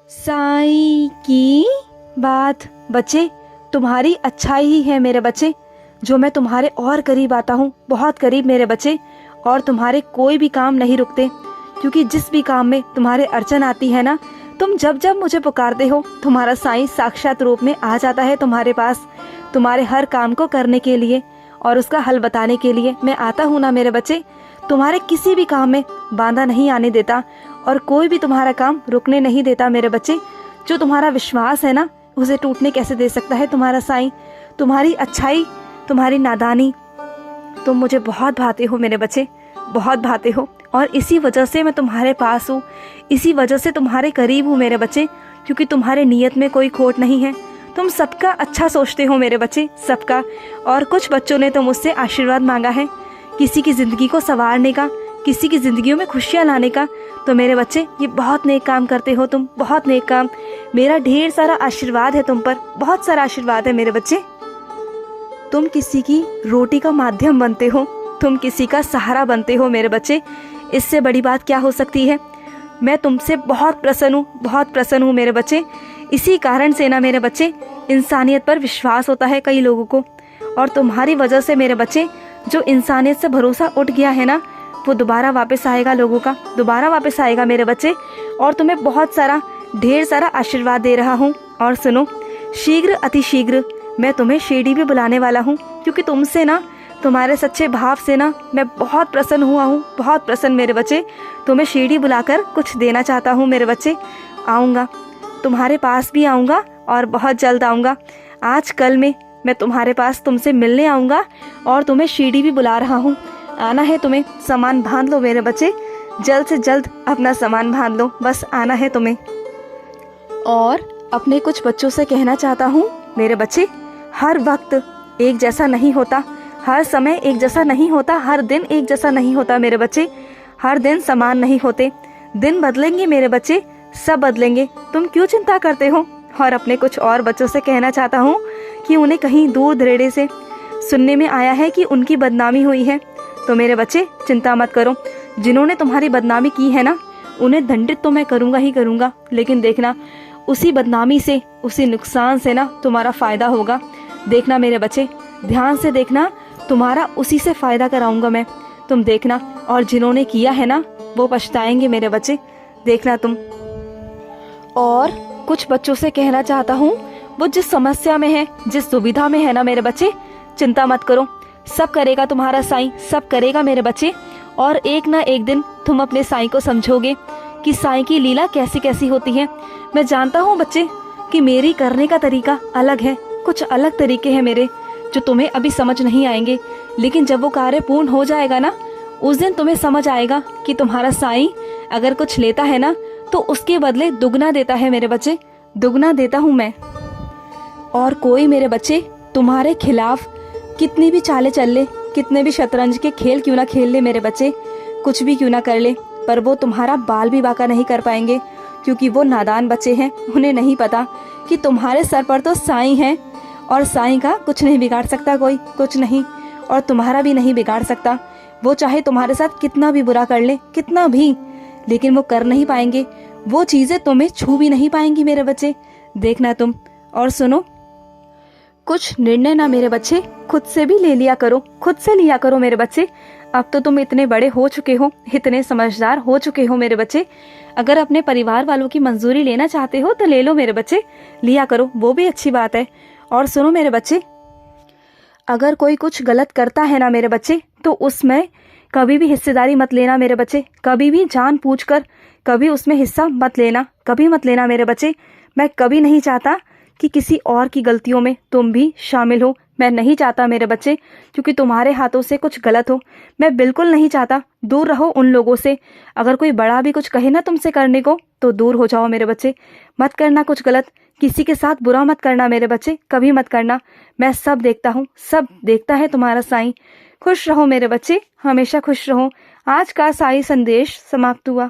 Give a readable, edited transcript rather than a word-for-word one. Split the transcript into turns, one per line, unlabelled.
साईं की बात। बच्चे, तुम्हारी अच्छाई ही है मेरे बच्चे, जो मैं तुम्हारे और करीब आता हूँ, बहुत करीब मेरे बच्चे। और तुम्हारे कोई भी काम नहीं रुकते, क्योंकि जिस भी काम में तुम्हारे अड़चन आती है ना, तुम जब जब मुझे पुकारते हो, तुम्हारा साईं साक्षात रूप में आ जाता है तुम्हारे पास, तुम्हारे हर काम को करने के लिए और उसका हल बताने के लिए मैं आता हूँ ना मेरे बच्चे। तुम्हारे किसी भी काम में बाधा नहीं आने देता और कोई भी तुम्हारा काम रुकने नहीं देता मेरे बच्चे। जो तुम्हारा विश्वास है ना, उसे टूटने कैसे दे सकता है तुम्हारा साईं। तुम्हारी अच्छाई, तुम्हारी नादानी, तुम मुझे बहुत भाते हो मेरे बच्चे, बहुत भाते हो। और इसी वजह से मैं तुम्हारे पास हूँ, इसी वजह से तुम्हारे करीब हूँ मेरे बच्चे, क्योंकि तुम्हारे नीयत में कोई खोट नहीं है। तुम सबका अच्छा सोचते हो मेरे बच्चे, सबका। और कुछ बच्चों ने तो मुझसे आशीर्वाद मांगा है, किसी की ज़िंदगी को संवारने का, किसी की ज़िंदगियों में खुशियाँ लाने का। तो मेरे बच्चे, ये बहुत नेक काम करते हो तुम, बहुत नेक काम। मेरा ढेर सारा आशीर्वाद है तुम पर, बहुत सारा आशीर्वाद है मेरे बच्चे। तुम किसी की रोटी का माध्यम बनते हो, तुम किसी का सहारा बनते हो मेरे बच्चे। इससे बड़ी बात क्या हो सकती है। मैं तुमसे बहुत प्रसन्न हूँ, बहुत प्रसन्न हूँ मेरे बच्चे। इसी कारण से ना मेरे बच्चे, इंसानियत पर विश्वास होता है कई लोगों को, और तुम्हारी वजह से मेरे बच्चे, जो इंसानियत से भरोसा उठ गया है ना, वो दोबारा वापस आएगा, लोगों का दोबारा वापस आएगा मेरे बच्चे। और तुम्हें बहुत सारा, ढेर सारा आशीर्वाद दे रहा हूँ। और सुनो, शीघ्र अतिशीघ्र मैं तुम्हें शिरडी भी बुलाने वाला हूँ, क्योंकि तुमसे ना, तुम्हारे सच्चे भाव से ना, मैं बहुत प्रसन्न हुआ हूँ, बहुत प्रसन्न मेरे बच्चे। तुम्हें शिरडी बुलाकर कुछ देना चाहता हूँ मेरे बच्चे। आऊँगा, तुम्हारे पास भी आऊँगा और बहुत जल्द आऊँगा। आज कल में मैं तुम्हारे पास तुमसे मिलने आऊँगा और तुम्हें शिरडी भी बुला रहा हूँ। आना है तुम्हें, सामान बांध लो मेरे बच्चे, जल्द से जल्द अपना सामान बांध लो, बस आना है तुम्हें। और अपने कुछ बच्चों से कहना चाहता हूँ मेरे बच्चे, हर वक्त एक जैसा नहीं होता, हर समय एक जैसा नहीं होता, हर दिन एक जैसा नहीं होता मेरे बच्चे। हर दिन समान नहीं होते, दिन बदलेंगे मेरे बच्चे, सब बदलेंगे। तुम क्यों चिंता करते हो। और अपने कुछ और बच्चों से कहना चाहता हूँ कि उन्हें कहीं दूर दरेड़े से सुनने में आया है कि उनकी बदनामी हुई है। तो मेरे बच्चे, चिंता मत करो, जिन्होंने तुम्हारी बदनामी की है ना, उन्हें दंडित तो मैं करूँगा ही करूँगा, लेकिन देखना, उसी बदनामी से, उसी नुकसान से ना तुम्हारा फ़ायदा होगा। देखना मेरे बच्चे, ध्यान से देखना, तुम्हारा उसी से फ़ायदा कराऊंगा मैं, तुम देखना। और जिन्होंने किया है ना, वो पछताएंगे मेरे बच्चे, देखना तुम। और कुछ बच्चों से कहना चाहता हूँ, वो जिस समस्या में है, जिस दुविधा में है ना मेरे बच्चे, चिंता मत करो, सब करेगा तुम्हारा साईं, सब करेगा मेरे बच्चे। और एक ना एक दिन तुम अपने साईं को समझोगे कि साईं की लीला कैसी कैसी होती है। मैं जानता हूँ बच्चे कि मेरी करने का तरीका अलग है, कुछ अलग तरीके हैं मेरे, जो तुम्हें अभी समझ नहीं आएंगे, लेकिन जब वो कार्य पूर्ण हो जाएगा ना, उस दिन तुम्हें समझ आएगा कि तुम्हारा साईं अगर कुछ लेता है ना, तो उसके बदले दुगना देता है मेरे बच्चे, दुगना देता हूँ मैं। और कोई मेरे बच्चे तुम्हारे खिलाफ कितनी भी चालें चल ले, कितने भी शतरंज के खेल क्यों ना खेल ले मेरे बच्चे, कुछ भी क्यों ना कर ले, पर वो तुम्हारा बाल भी बांका नहीं कर पाएंगे, क्योंकि वो नादान बच्चे हैं। उन्हें नहीं पता कि तुम्हारे सर पर तो साईं है, और साईं का कुछ नहीं बिगाड़ सकता कोई, कुछ नहीं, और तुम्हारा भी नहीं बिगाड़ सकता। वो चाहे तुम्हारे साथ कितना भी बुरा कर ले, कितना भी, लेकिन वो कर नहीं पाएंगे, वो चीज़ें तुम्हें छू भी नहीं पाएंगी मेरे बच्चे, देखना तुम। और सुनो, कुछ निर्णय ना मेरे बच्चे खुद से भी ले लिया करो, खुद से लिया करो मेरे बच्चे। अब तो तुम इतने बड़े हो चुके हो, इतने समझदार हो चुके हो मेरे बच्चे। अगर अपने परिवार वालों की मंजूरी लेना चाहते हो तो ले लो मेरे बच्चे, लिया करो, वो भी अच्छी बात है। और सुनो मेरे बच्चे, अगर कोई कुछ गलत करता है ना मेरे बच्चे, तो उसमें कभी भी हिस्सेदारी मत लेना मेरे बच्चे, कभी भी जानबूझकर कभी उसमें हिस्सा मत लेना, कभी मत लेना मेरे बच्चे। मैं कभी नहीं चाहता कि किसी और की गलतियों में तुम भी शामिल हो, मैं नहीं चाहता मेरे बच्चे, क्योंकि तुम्हारे हाथों से कुछ गलत हो, मैं बिल्कुल नहीं चाहता। दूर रहो उन लोगों से, अगर कोई बड़ा भी कुछ कहे ना तुमसे करने को, तो दूर हो जाओ मेरे बच्चे, मत करना कुछ गलत, किसी के साथ बुरा मत करना मेरे बच्चे, कभी मत करना। मैं सब देखता हूँ, सब देखता है तुम्हारा साईं। खुश रहो मेरे बच्चे, हमेशा खुश रहो। आज का साईं संदेश समाप्त हुआ।